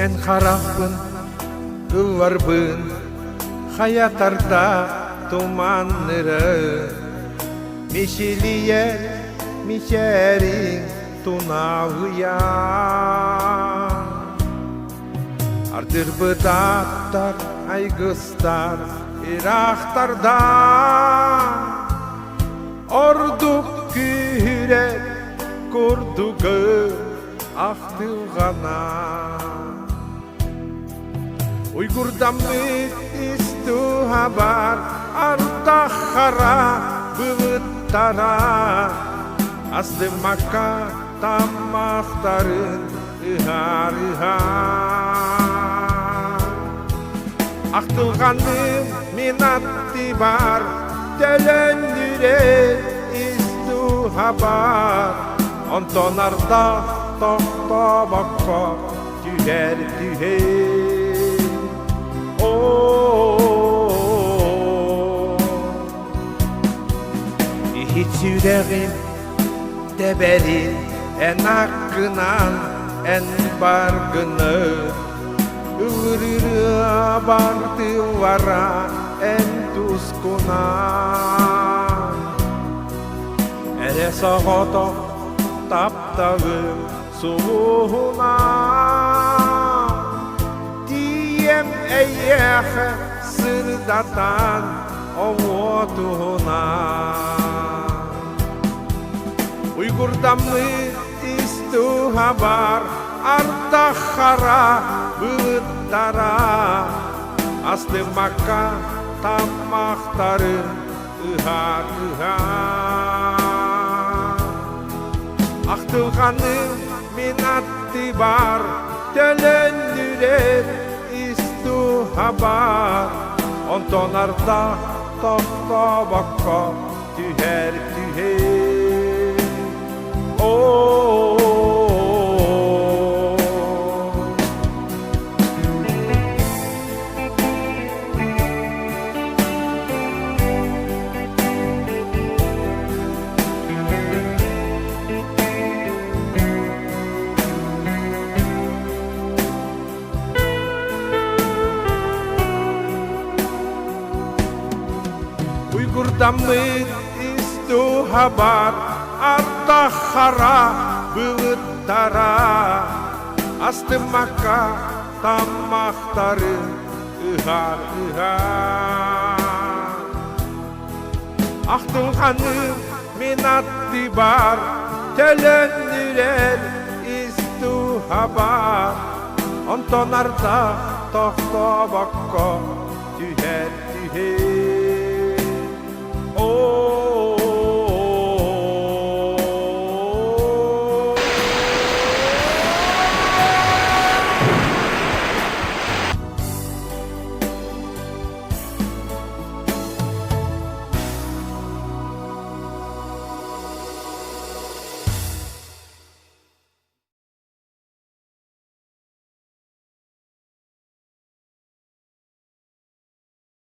мен қарақпын ыларбын хаятарда туманныры мишелие мишерин тунавыя ардыр быдаттар айгыстар ирахтарда ордук күйрек курдугы ақтылғана уйгурдамы исту хабар артахара бывыттара асты мака тамақтарын ыхар ақтылғаным минатты бар төлөндүрет исту хабар онтон арда тоқтобаққа түйер түйер Hiç yüreğim debeli en hakkınan en bargını Ürürü abartı vara en tuskuna Ere sağıda taptağım suğuna Diyem eyyeğe sırdatan oğutuğuna Uygurdamı istu habar артахара быттара асты мака тамақтарын ыхар ақтылғаным минатты бар төлөндүрер исту хабар онтон арда тоқтобаққа түйер Uygurdamın istu habar артахара бывыттара асты мака тамақтарын ыхар ақтылғаным минатты бар төлөндүрер исту хабар онтон арда тоқтобаққа түйер